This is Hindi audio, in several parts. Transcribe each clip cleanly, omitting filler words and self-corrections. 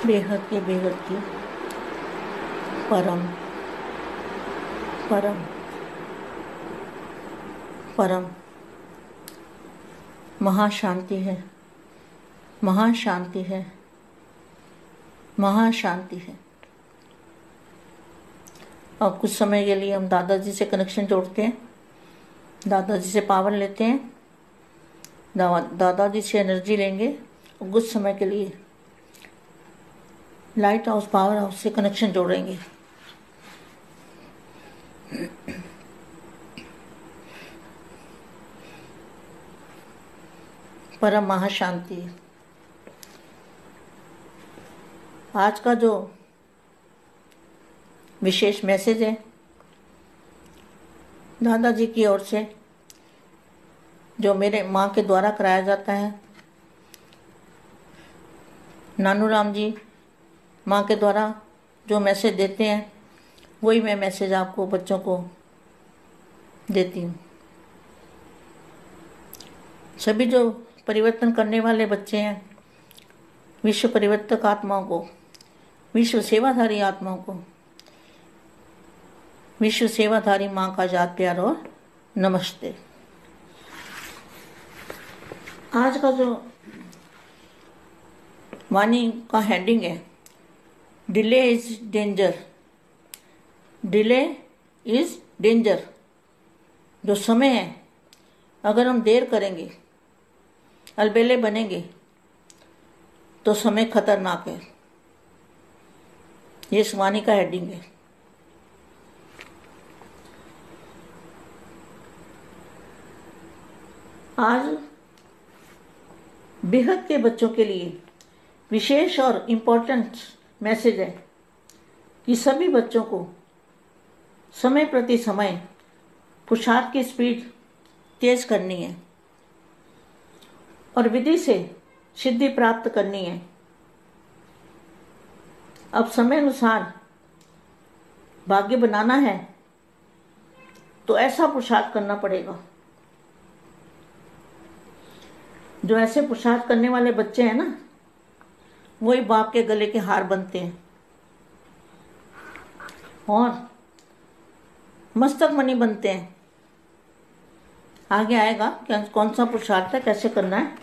बेहद की परम परम परम महाशांति है, महाशांति है, महाशांति है। और कुछ समय के लिए हम दादाजी से कनेक्शन जोड़ते हैं, दादाजी से पावर लेते हैं, दादाजी से एनर्जी लेंगे और कुछ समय के लिए लाइट हाउस पावर हाउस से कनेक्शन जोड़ेंगे। परम महाशांति। आज का जो विशेष मैसेज है दादाजी की ओर से, जो मेरे माँ के द्वारा कराया जाता है, नानू राम जी माँ के द्वारा जो मैसेज देते हैं वही मैं मैसेज आपको बच्चों को देती हूँ। सभी जो परिवर्तन करने वाले बच्चे हैं, विश्व परिवर्तक आत्माओं को, विश्व सेवाधारी आत्माओं को, विश्व सेवाधारी माँ का याद प्यार और नमस्ते। आज का जो वाणी का हेडिंग है, delay is danger. Delay is danger. जो समय है, अगर हम देर करेंगे, अलबेले बनेंगे, तो समय खतरनाक है। ये इस वाणी का हेडिंग है। आज बेहद के बच्चों के लिए विशेष और इम्पोर्टेंट मैसेज है कि सभी बच्चों को समय प्रति समय पुरुषार्थ की स्पीड तेज करनी है और विधि से सिद्धि प्राप्त करनी है। अब समय अनुसार भाग्य बनाना है तो ऐसा पुरुषार्थ करना पड़ेगा। जो ऐसे पुरुषार्थ करने वाले बच्चे हैं ना, वही बाप के गले के हार बनते हैं और मस्तक मणि बनते हैं। आगे आएगा कि कौन सा पुरुषार्थ है, कैसे करना है।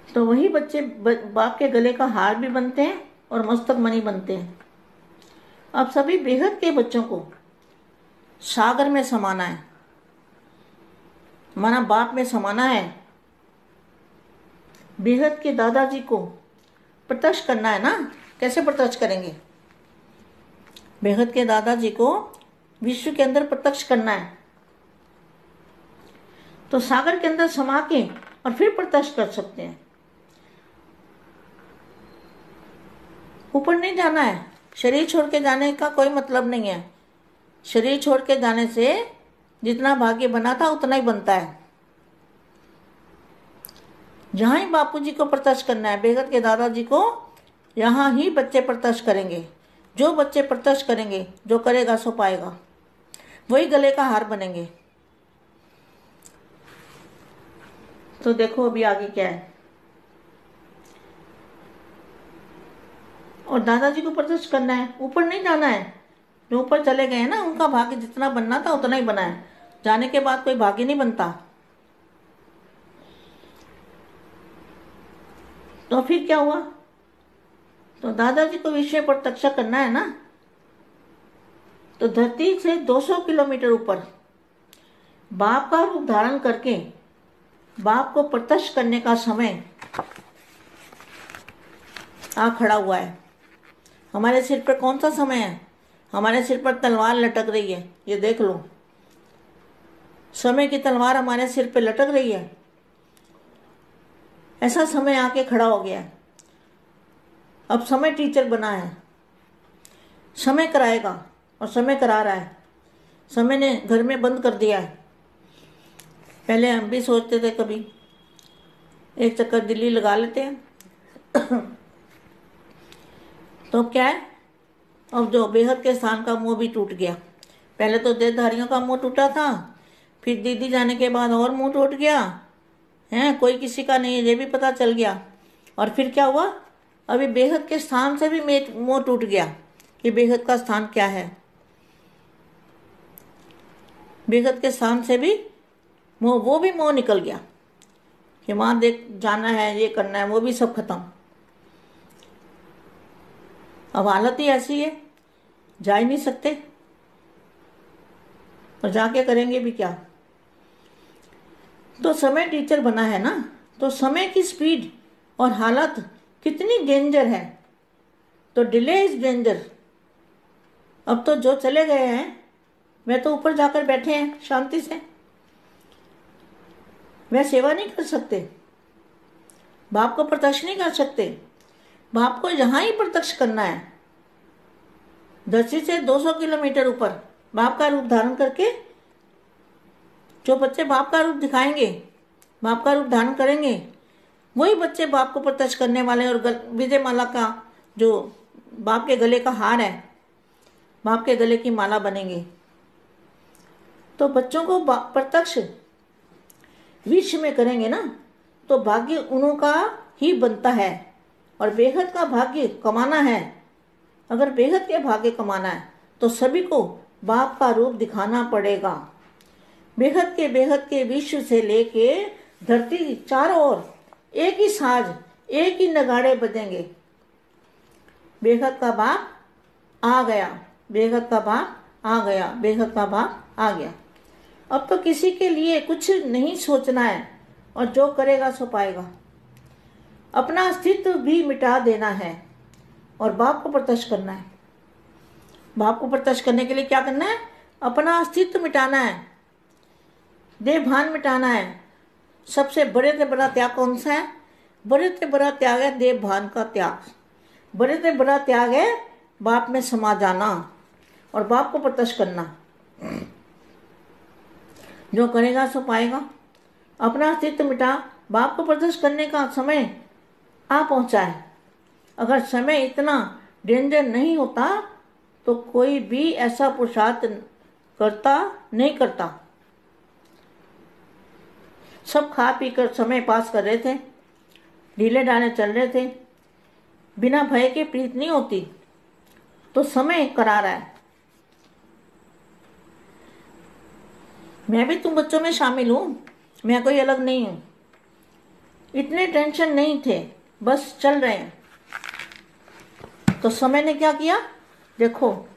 तो वही बच्चे बाप के गले का हार भी बनते हैं और मस्तक मणि बनते हैं। अब सभी बेहद के बच्चों को सागर में समाना है, माना बाप में समाना है। बेहद के दादाजी को प्रत्यक्ष करना है ना। कैसे प्रत्यक्ष करेंगे? बेहद के दादाजी को विश्व के अंदर प्रत्यक्ष करना है, तो सागर के अंदर समा के और फिर प्रत्यक्ष कर सकते हैं। ऊपर नहीं जाना है। शरीर छोड़ के जाने का कोई मतलब नहीं है। शरीर छोड़ के जाने से जितना भाग्य बना था उतना ही बनता है। जहाँ ही बापूजी को प्रत्यक्ष करना है, बेहद के दादाजी को, यहाँ ही बच्चे प्रत्यक्ष करेंगे। जो बच्चे प्रत्यक्ष करेंगे, जो करेगा सो पाएगा, वही गले का हार बनेंगे। तो देखो अभी आगे क्या है। और दादाजी को प्रत्यक्ष करना है, ऊपर नहीं जाना है। जो ऊपर चले गए हैं ना, उनका भाग्य जितना बनना था उतना ही बना है। जाने के बाद कोई भाग्य नहीं बनता। तो फिर क्या हुआ? तो दादाजी को विषय प्रत्यक्ष करना है ना, तो धरती से 200 किलोमीटर ऊपर बाप का रूप धारण करके बाप को प्रत्यक्ष करने का समय आ खड़ा हुआ है। हमारे सिर पर कौन सा समय है? हमारे सिर पर तलवार लटक रही है। ये देख लो, समय की तलवार हमारे सिर पे लटक रही है। ऐसा समय आके खड़ा हो गया है। अब समय टीचर बना है, समय कराएगा और समय करा रहा है। समय ने घर में बंद कर दिया है। पहले हम भी सोचते थे कभी एक चक्कर दिल्ली लगा लेते हैं तो क्या है, अब जो बेहद के स्थान का मुंह भी टूट गया। पहले तो देहधारियों का मुंह टूटा था, फिर दीदी जाने के बाद और मुंह टूट गया है। कोई किसी का नहीं है, ये भी पता चल गया। और फिर क्या हुआ? अभी बेहद के स्थान से भी मोह टूट गया कि बेहद का स्थान क्या है। बेहद के स्थान से भी वो भी मोह निकल गया कि वहां देख जाना है, ये करना है, वो भी सब खत्म। अब हालत ही ऐसी है, जा ही नहीं सकते, और जाके करेंगे भी क्या। तो समय टीचर बना है ना, तो समय की स्पीड और हालत कितनी डेंजर है। तो डिले इज डेंजर। अब तो जो चले गए हैं वे तो ऊपर जाकर बैठे हैं शांति से, वे सेवा नहीं कर सकते, बाप को प्रत्यक्ष नहीं कर सकते। बाप को यहाँ ही प्रत्यक्ष करना है। धरती से 200 किलोमीटर ऊपर बाप का रूप धारण करके जो बच्चे बाप का रूप दिखाएंगे, बाप का रूप धारण करेंगे, वही बच्चे बाप को प्रत्यक्ष करने वाले। और विजय माला का जो बाप के गले का हार है, बाप के गले की माला बनेंगे। तो बच्चों को प्रत्यक्ष विश्व में करेंगे ना, तो भाग्य उन्हों का ही बनता है। और बेहद का भाग्य कमाना है, अगर बेहद के भाग्य कमाना है तो सभी को बाप का रूप दिखाना पड़ेगा। बेहद के विश्व से लेके धरती चारों ओर एक ही साज, एक ही नगाड़े बजेंगे। बेहद का बाप आ गया, बेहद का बाप आ गया, बेहद का बाप आ गया। अब तो किसी के लिए कुछ नहीं सोचना है, और जो करेगा सो पाएगा। अपना अस्तित्व भी मिटा देना है और बाप को प्रत्यक्ष करना है। बाप को प्रत्यक्ष करने के लिए क्या करना है? अपना अस्तित्व मिटाना है, देह भान मिटाना है। सबसे बड़े से बड़ा त्याग कौन सा है? बड़े से बड़ा त्याग है देह भान का त्याग। बड़े से बड़ा त्याग है बाप में समा जाना और बाप को प्रत्यक्ष करना। जो करेगा सो पाएगा। अपना अस्तित्व मिटा, बाप को प्रत्यक्ष करने का समय आ पहुंचा है। अगर समय इतना डेंजर नहीं होता तो कोई भी ऐसा पुरुषार्थ नहीं करता। सब खा पी कर समय पास कर रहे थे, ढीले ढाले चल रहे थे, बिना भय के प्रीत नहीं होती। तो समय करा रहा है। मैं भी तुम बच्चों में शामिल हूं, मैं कोई अलग नहीं हूं। इतने टेंशन नहीं थे, बस चल रहे हैं। तो समय ने क्या किया? देखो,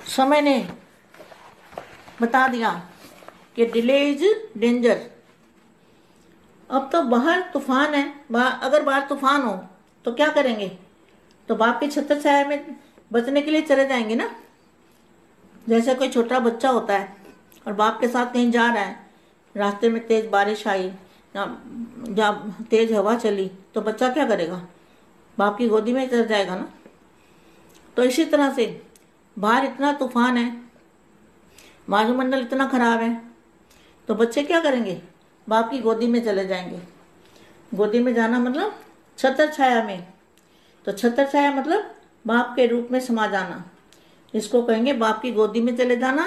समय ने बता दिया कि डिले इज डेंजर। अब तो बाहर तूफान है, अगर बाहर तूफान हो तो क्या करेंगे? तो बाप की छत्र छाया में बचने के लिए चले जाएंगे ना। जैसे कोई छोटा बच्चा होता है और बाप के साथ कहीं जा रहा है, रास्ते में तेज बारिश आई या तेज हवा चली, तो बच्चा क्या करेगा? बाप की गोदी में चल जाएगा ना। तो इसी तरह से बाहर इतना तूफान है, वायुमंडल इतना खराब है, तो बच्चे क्या करेंगे? बाप की गोदी में चले जाएंगे। गोदी में जाना मतलब छत्र छाया में। तो छत्र छाया मतलब बाप के रूप में समा जाना। इसको कहेंगे बाप की गोदी में चले जाना,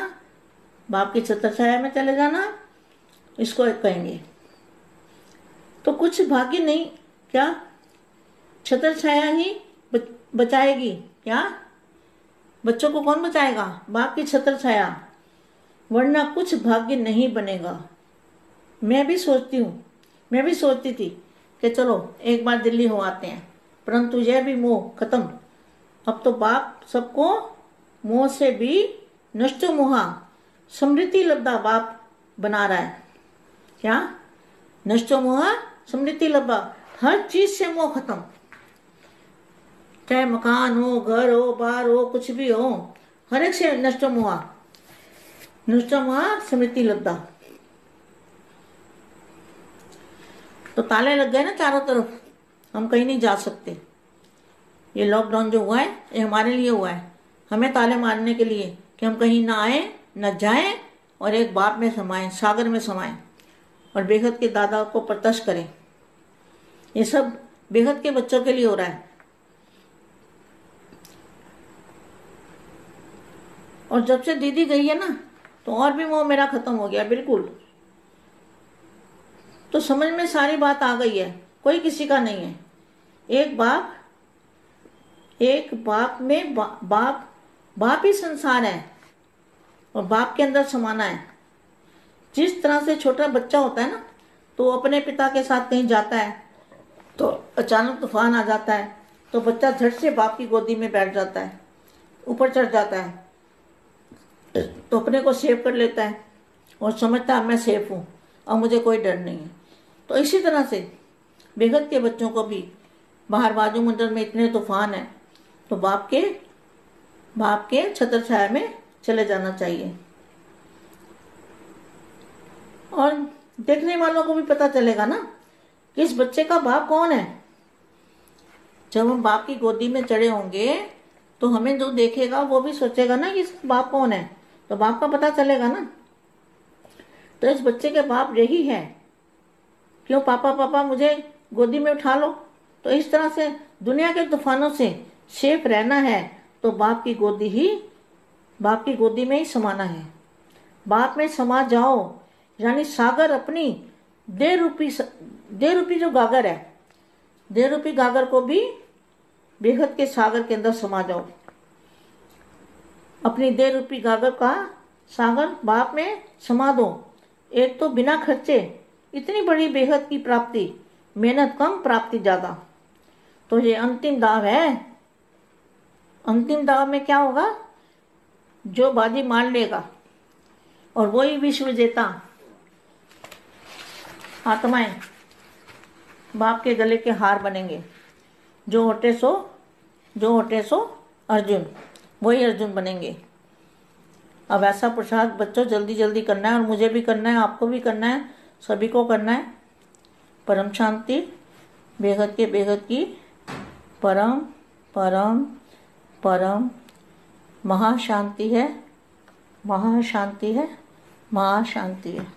बाप की छत्र छाया में चले जाना, इसको कहेंगे। तो कुछ भाग्य नहीं, क्या छत्र छाया ही बचाएगी? क्या बच्चों को कौन बचाएगा? बाप की छत्र छाया, वरना कुछ भाग्य नहीं बनेगा। मैं भी सोचती थी कि चलो एक बार दिल्ली हो आते हैं, परंतु यह भी मोह खत्म। अब तो बाप सबको मोह से भी नष्टो मोहा समृद्धि लब्धा बाप बना रहा है। क्या? नष्टो मोहा समृद्धि लब्धा, हर चीज से मोह खत्म। चाहे मकान हो, घर हो, बार हो, कुछ भी हो, हर एक से नष्टो मोहा समृद्धि लब्धा। तो ताले लग गए ना चारों तरफ, हम कहीं नहीं जा सकते। ये लॉकडाउन जो हुआ है ये हमारे लिए हुआ है, हमें ताले मारने के लिए कि हम कहीं ना आए न जाएं और एक बाप में समाएं, सागर में समाएं और बेहद के दादा को प्रत्यक्ष करें। ये सब बेहद के बच्चों के लिए हो रहा है। और जब से दीदी गई है ना, तो और भी मोह मेरा खत्म हो गया बिल्कुल। तो समझ में सारी बात आ गई है, कोई किसी का नहीं है। एक बाप में बाप ही संसार है और बाप के अंदर समाना है। जिस तरह से छोटा बच्चा होता है ना, तो अपने पिता के साथ कहीं जाता है तो अचानक तूफान आ जाता है, तो बच्चा झट से बाप की गोदी में बैठ जाता है, ऊपर चढ़ जाता है, तो अपने को सेव कर लेता है और समझता है मैं सेफ हूँ, अब मुझे कोई डर नहीं है। तो इसी तरह से बेहद के बच्चों को भी बाहर वायुमंडल में इतने तूफान है, तो बाप के छत्र छाया में चले जाना चाहिए। और देखने वालों को भी पता चलेगा ना कि इस बच्चे का बाप कौन है। जब हम बाप की गोदी में चढ़े होंगे तो हमें जो देखेगा वो भी सोचेगा ना कि इसका बाप कौन है, तो बाप का पता चलेगा ना। तो इस बच्चे के बाप यही है, क्यों पापा पापा मुझे गोदी में उठा लो। तो इस तरह से दुनिया के तूफानों से सेफ रहना है तो बाप की गोदी में ही समाना है। बाप में समा जाओ, यानी सागर अपनी देह रूपी जो गागर है, देह रूपी गागर को भी बेहद के सागर के अंदर समा जाओ। अपनी देह रूपी गागर का सागर बाप में समा दो। एक तो बिना खर्चे इतनी बड़ी बेहद की प्राप्ति, मेहनत कम प्राप्ति ज्यादा। तो ये अंतिम दाव है। अंतिम दाव में क्या होगा, जो बाजी मार लेगा और वही विश्व विजेता आत्माएं बाप के गले के हार बनेंगे। जो होते सो अर्जुन, वही अर्जुन बनेंगे। अब ऐसा प्रसाद बच्चों जल्दी जल्दी करना है, और मुझे भी करना है, आपको भी करना है, सभी को करना है। परम शांति बेहद की परम परम परम महाशांति है, महाशांति है, महाशांति है।